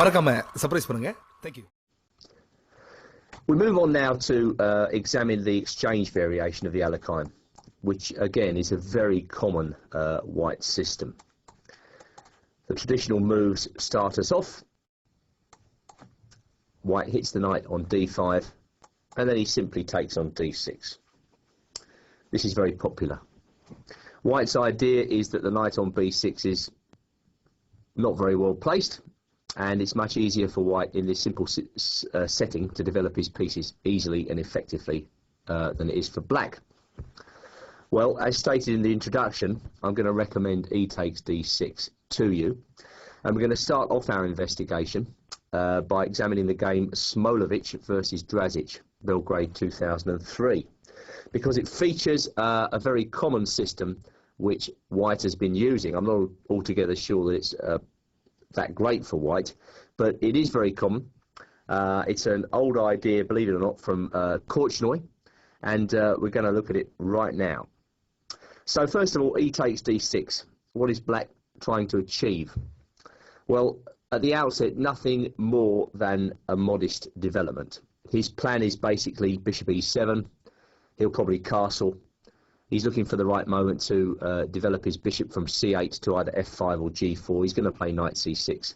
மறக்காம சர்ப்ரைஸ் பண்ணுங்க. Thank you. We move on now to examine the exchange variation of the Alekhine, which again is a very common white system. The traditional moves start us off. White hits the knight on d5, and then he simply takes on d6. This is very popular. White's idea is that the knight on b6 is not very well placed, and it's much easier for white in this simple setting to develop his pieces easily and effectively than it is for black. Well, as stated in the introduction, I'm going to recommend e takes d6 to you, and we're going to start off our investigation by examining the game Smolovich versus Drazic, Belgrade 2003, because it features a very common system which white has been using. I'm not altogether sure that it's that great for white, but it is very common. It's an old idea, believe it or not, from Korchnoi, and we're going to look at it right now. So first of all, e takes d6. What is black trying to achieve? Well, at the outset, nothing more than a modest development. His plan is basically bishop e7. He'll probably castle. He's looking for the right moment to develop his bishop from c8 to either f5 or g4. He's going to play knight c6.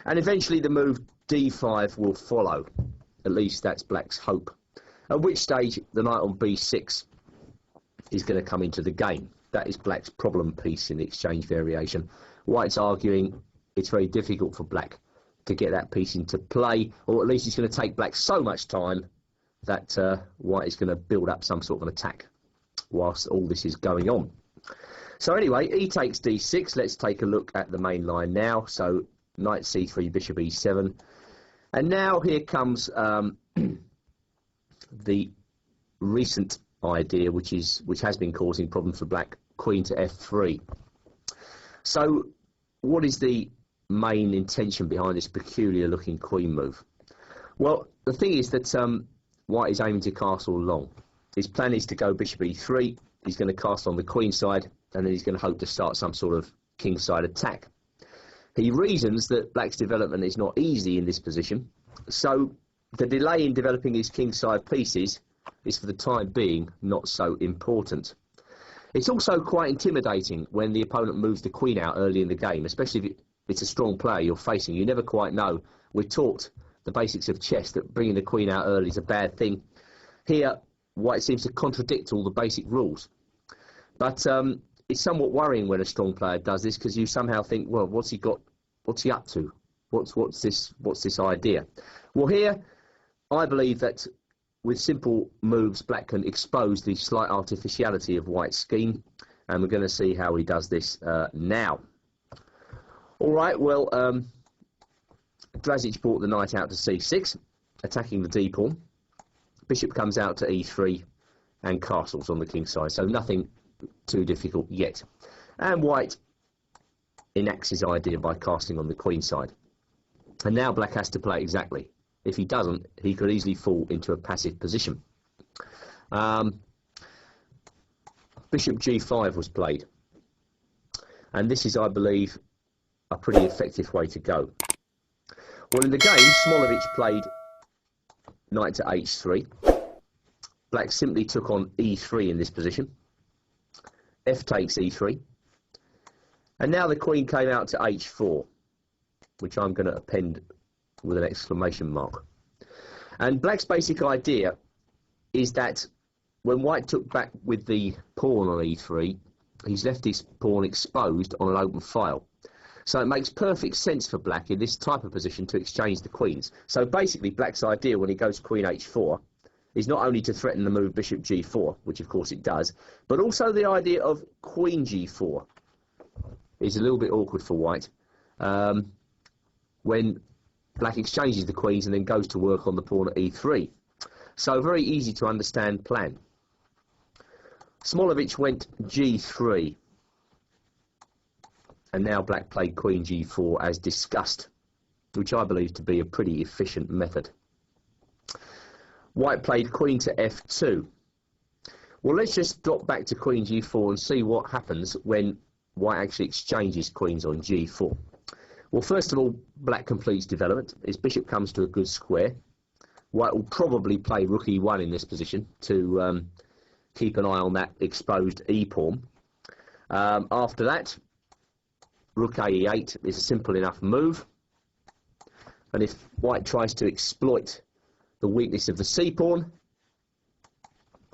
And eventually the move d5 will follow. At least that's black's hope. At which stage the knight on b6 is going to come into the game. That is black's problem piece in the exchange variation. White's arguing it's very difficult for black to get that piece into play, or at least it's going to take black so much time that white is going to build up some sort of an attack whilst all this is going on. So anyway, e takes d6. Let's take a look at the main line now. So knight c3, bishop e7. And now here comes the recent idea which has been causing problems for black, queen to f3. So what is the main intention behind this peculiar looking queen move? Well, the thing is that white is aiming to castle long. His plan is to go bishop e3, he's going to castle on the queen side, and then he's going to hope to start some sort of kingside attack. He reasons that black's development is not easy in this position, so the delay in developing his kingside pieces is for the time being not so important. It's also quite intimidating when the opponent moves the queen out early in the game, especially if it's a strong player you're facing. You never quite know. We're taught the basics of chess that bringing the queen out early is a bad thing. Here, white seems to contradict all the basic rules. But it's somewhat worrying when a strong player does this, because you somehow think, well, what's he got? What's he up to? What's this idea? Well, here, I believe that with simple moves, black can expose the slight artificiality of white's scheme, and we're going to see how he does this now. All right, well, Drazic brought the knight out to c6, attacking the d-pawn. Bishop comes out to e3 and castles on the king side, so nothing too difficult yet. And white enacts his idea by castling on the queen side. And now black has to play exactly. If he doesn't, he could easily fall into a passive position. Bishop g5 was played. And this is, I believe, a pretty effective way to go. Well, in the game, Smolovich played knight to h3. Black simply took on e3 in this position. F takes e3. And now the queen came out to h4, which I'm going to append with an exclamation mark. And black's basic idea is that when white took back with the pawn on e3, he's left his pawn exposed on an open file. So it makes perfect sense for black in this type of position to exchange the queens. So basically black's idea when he goes queen h4 is not only to threaten the move bishop g4, which of course it does, but also the idea of queen g4 is a little bit awkward for white when black exchanges the queens and then goes to work on the pawn at e3. So very easy to understand plan. Smolovich went g3. And now black played queen g4 as discussed, which I believe to be a pretty efficient method. White played queen to f2. Well, let's just drop back to queen g4 and see what happens when white actually exchanges queens on g4. Well, first of all, black completes development. His bishop comes to a good square. White will probably play rook e1 in this position to keep an eye on that exposed e-pawn. After that, rook a e8 is a simple enough move. And if white tries to exploit the weakness of the c-pawn,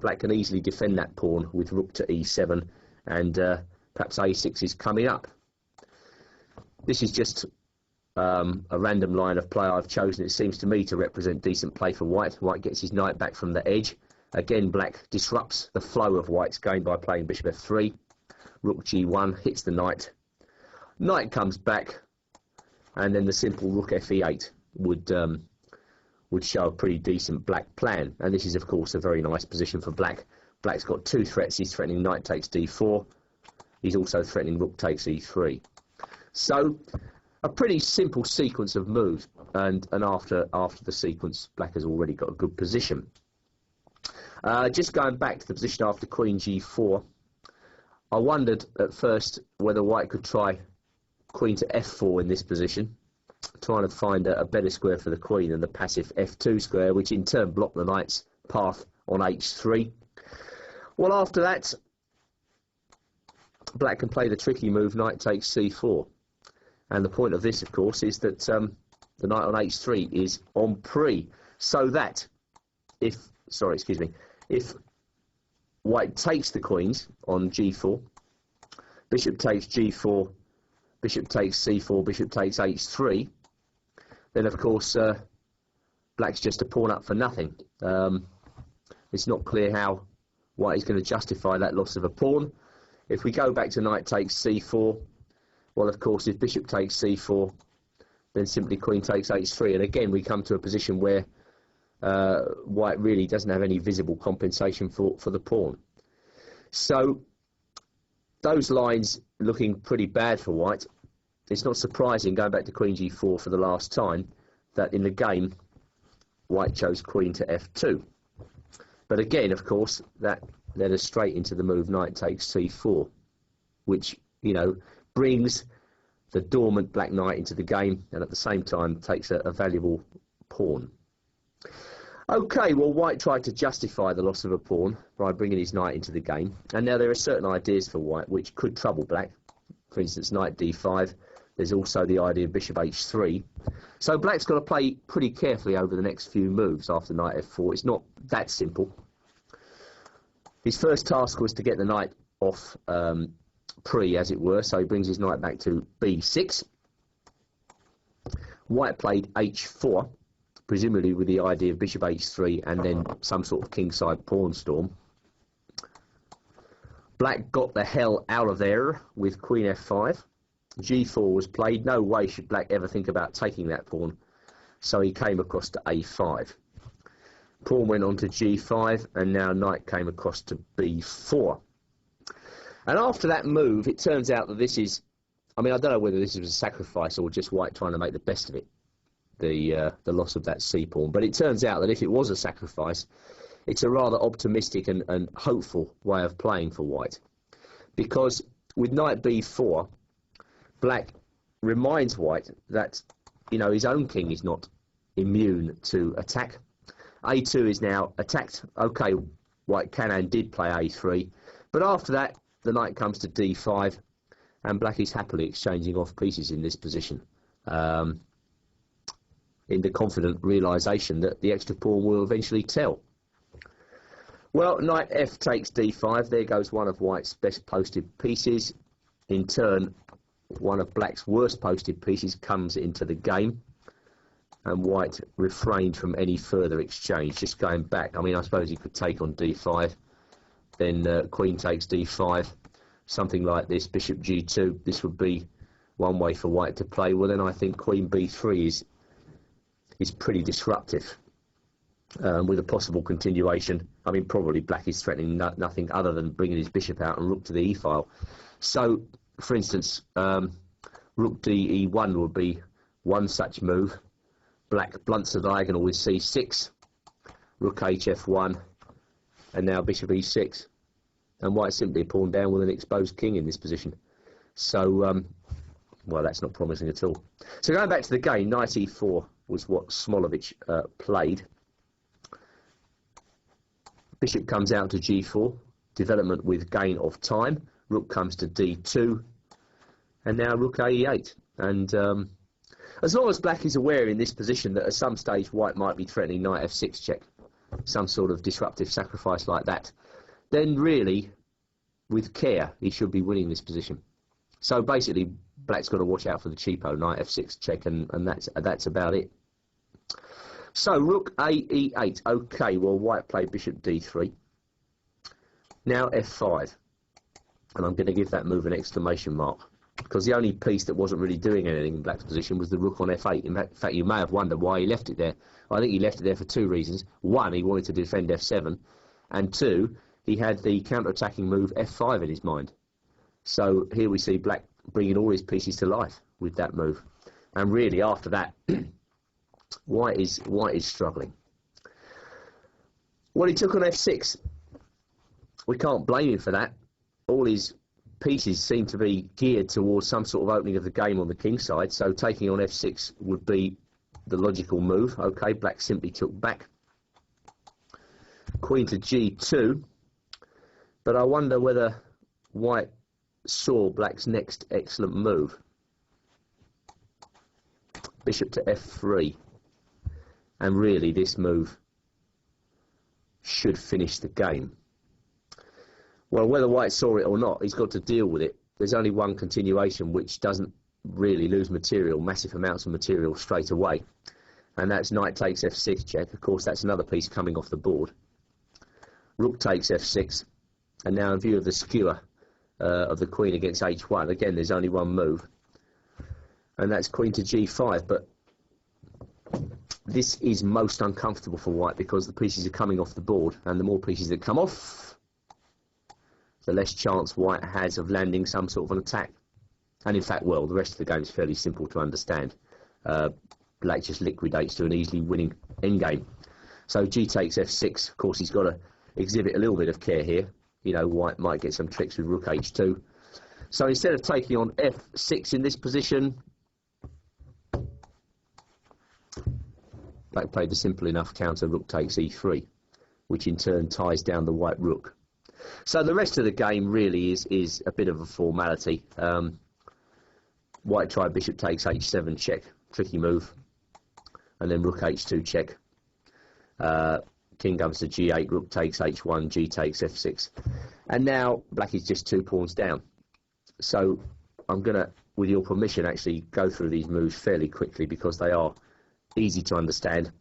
black can easily defend that pawn with rook to e7, and perhaps a6 is coming up. This is just a random line of play I've chosen. It seems to me to represent decent play for white. White gets his knight back from the edge. Again, black disrupts the flow of white's game by playing bishop f3. Rook g1 hits the knight. Knight comes back, and then the simple rook fe8 would show a pretty decent black plan. And this is, of course, a very nice position for black. Black's got two threats. He's threatening knight takes d4. He's also threatening rook takes e3. So, a pretty simple sequence of moves, and after the sequence, black has already got a good position. Just going back to the position after queen g4, I wondered at first whether white could try queen to f4 in this position, trying to find a better square for the queen than the passive f2 square, which in turn blocked the knight's path on h3. Well, after that, black can play the tricky move knight takes c4. And the point of this, of course, is that the knight on h3 is en prise, so that if white takes the queens on g4, bishop takes g4, bishop takes c4, bishop takes h3, then of course black's just a pawn up for nothing. It's not clear how white is going to justify that loss of a pawn. If we go back to knight takes c4, well, of course, if bishop takes c4, then simply queen takes h3. And again, we come to a position where white really doesn't have any visible compensation for the pawn. So, those lines looking pretty bad for white. It's not surprising, going back to queen g4 for the last time, that in the game, white chose queen to f2. But again, of course, that led us straight into the move knight takes c4, which, you know, brings the dormant black knight into the game, and at the same time takes a valuable pawn. Okay, well, white tried to justify the loss of a pawn by bringing his knight into the game, and now there are certain ideas for white which could trouble black. For instance, knight d5. There's also the idea of bishop h3. So black's got to play pretty carefully over the next few moves after knight f4. It's not that simple. His first task was to get the knight off pre, as it were, so he brings his knight back to b6. White played h4, presumably with the idea of bishop h3 and then some sort of kingside pawn storm. Black got the hell out of there with queen f5. g4 was played. No way should black ever think about taking that pawn, so he came across to a5. Pawn went on to g5, and now knight came across to b4. And after that move, it turns out that this is, I mean, I don't know whether this was a sacrifice or just white trying to make the best of it, the loss of that c-pawn. But it turns out that if it was a sacrifice, it's a rather optimistic and hopeful way of playing for white. Because with knight b4, black reminds white that, you know, his own king is not immune to attack. a2 is now attacked. Okay, white can and did play a3, but after that, the knight comes to d5, and black is happily exchanging off pieces in this position, in the confident realisation that the extra pawn will eventually tell. Well, knight f takes d5. There goes one of white's best posted pieces. In turn, one of black's worst posted pieces comes into the game, and white refrained from any further exchange. Just going back, I mean, I suppose he could take on d5, then queen takes d5, something like this, bishop g2. This would be one way for white to play. Well, then I think queen b3 is pretty disruptive, with a possible continuation. I mean, probably black is threatening nothing other than bringing his bishop out and rook to the e-file. So, for instance, rook d e1 would be one such move. Black blunts the diagonal with c6, rook hf1, and now bishop e6. And white simply pawned down with an exposed king in this position. So Well, that's not promising at all. So going back to the game, knight e4 was what Smolovic played. Bishop comes out to g4, development with gain of time. Rook comes to d2, and now rook a e8. And as long as black is aware in this position that at some stage white might be threatening knight f6 check, some sort of disruptive sacrifice like that, then really, with care, he should be winning this position. So basically, black's got to watch out for the cheapo, knight f6 check, and that's about it. So rook a e8. Okay, well, white played bishop d3. Now f5. And I'm going to give that move an exclamation mark, because the only piece that wasn't really doing anything in black's position was the rook on f8. In fact, you may have wondered why he left it there. I think he left it there for two reasons. One, he wanted to defend f7, and two, he had the counter-attacking move f5 in his mind. So here we see black bringing all his pieces to life with that move. And really, after that, white is struggling. Well, he took on f6. We can't blame him for that. All his pieces seem to be geared towards some sort of opening of the game on the king side, so taking on f6 would be the logical move. Okay, black simply took back. Queen to g2, but I wonder whether white saw black's next excellent move. Bishop to f3, and really this move should finish the game. Well, whether white saw it or not, he's got to deal with it. There's only one continuation which doesn't really lose material, massive amounts of material straight away, and that's knight takes f6 check. Of course, that's another piece coming off the board. Rook takes f6, and now in view of the skewer of the queen against h1, again there's only one move, and that's queen to g5. But this is most uncomfortable for white because the pieces are coming off the board, and the more pieces that come off, the less chance white has of landing some sort of an attack. And in fact, well, the rest of the game is fairly simple to understand. Black just liquidates to an easily winning endgame. So g takes f6. Of course, he's got to exhibit a little bit of care here. You know, white might get some tricks with rook h2. So instead of taking on f6 in this position, black played the simple enough counter rook takes e3, which in turn ties down the white rook. So the rest of the game really is a bit of a formality. White tried bishop takes h7 check, tricky move, and then rook h2 check. King comes to g8, rook takes h1, g takes f6, and now black is just 2 pawns down. So I'm going to, with your permission, actually go through these moves fairly quickly because they are easy to understand.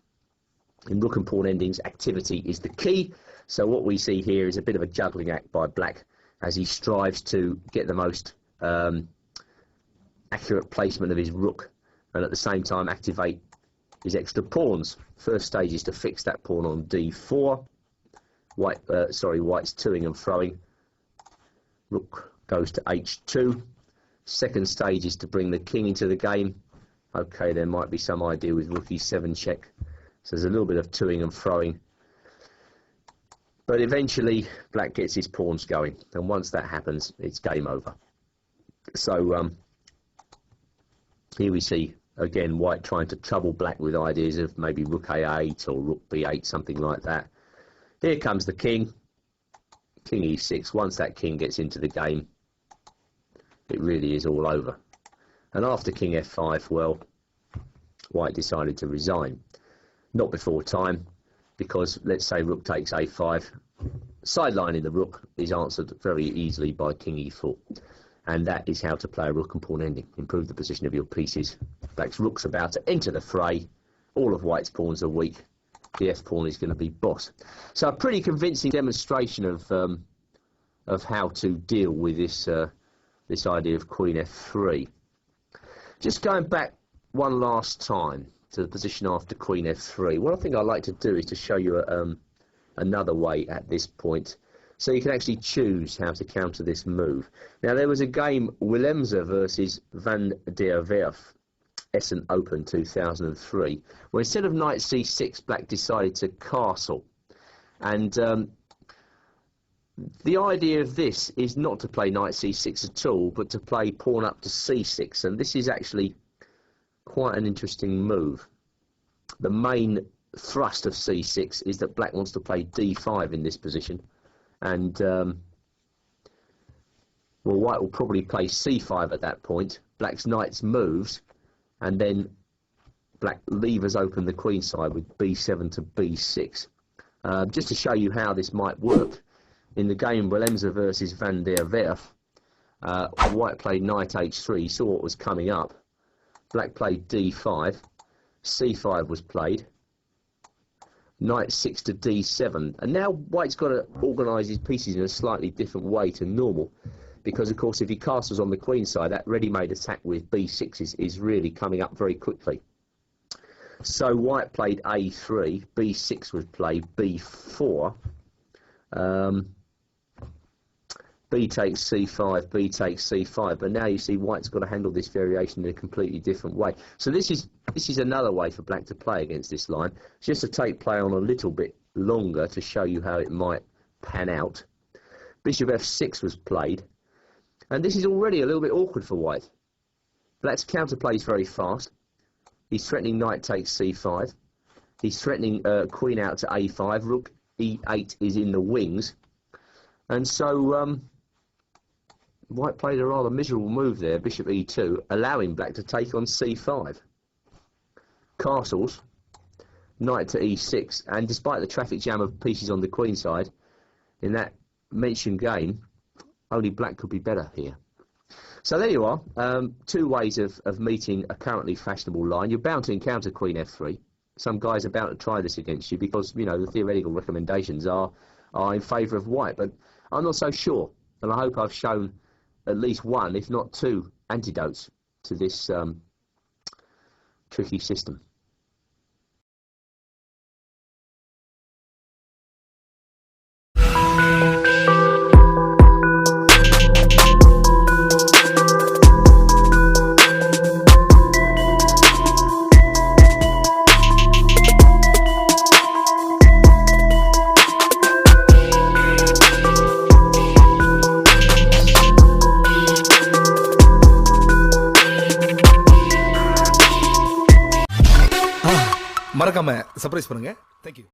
In rook and pawn endings, activity is the key. So what we see here is a bit of a juggling act by black as he strives to get the most accurate placement of his rook, and at the same time activate his extra pawns. First stage is to fix that pawn on d4. White's toing and throwing. Rook goes to h2. Second stage is to bring the king into the game. Okay, there might be some idea with rook e7 check. So there's a little bit of toing and throwing. But eventually, black gets his pawns going, and once that happens, it's game over. So here we see, again, white trying to trouble black with ideas of maybe rook a8 or rook b8, something like that. Here comes the king, king e6. Once that king gets into the game, it really is all over. And after king f5, well, white decided to resign. Not before time, because let's say rook takes a5, sidelining the rook is answered very easily by king e4, and that is how to play a rook and pawn ending. Improve the position of your pieces. Black's rook's about to enter the fray. All of white's pawns are weak. The f pawn is going to be boss. So a pretty convincing demonstration of how to deal with this this idea of queen f3. Just going back one last time to the position after queen f3. What I think I'd like to do is to show you another way at this point, so you can actually choose how to counter this move. Now, there was a game, Willemse versus Van der Werf, Essen Open 2003, where instead of knight c6, black decided to castle. And The idea of this is not to play knight c6 at all, but to play pawn up to c6, and this is actually quite an interesting move. The main thrust of c6 is that black wants to play d5 in this position, and well, white will probably play c5 at that point. Black's knights moves, and then black levers open the queen side with b7 to b6. Just to show you how this might work, in the game Willemse versus Van der Werf, white played knight h3, saw what was coming up. Black played d5, c5 was played, knight 6 to d7, and now white's got to organise his pieces in a slightly different way to normal, because of course if he castles on the queen side, that ready-made attack with b6 is really coming up very quickly. So white played a3, b6 was played, b4, b takes c5, b takes c5, but now you see white's got to handle this variation in a completely different way. So this is another way for black to play against this line, just to take play on a little bit longer to show you how it might pan out. Bishop f6 was played, and this is already a little bit awkward for white. Black's counterplay is very fast. He's threatening knight takes c5. He's threatening queen out to a5. Rook e8 is in the wings. And so white played a rather miserable move there, bishop e2, allowing black to take on c5. Castles, knight to e6, and despite the traffic jam of pieces on the queen side, in that mentioned game, only black could be better here. So there you are, two ways of meeting a currently fashionable line. You're bound to encounter queen f3. Some guys are bound to try this against you because, you know, the theoretical recommendations are in favour of white, but I'm not so sure, and I hope I've shown at least one, if not two, antidotes to this tricky system. மறக்காம surprise பண்ணுங்க. Thank you.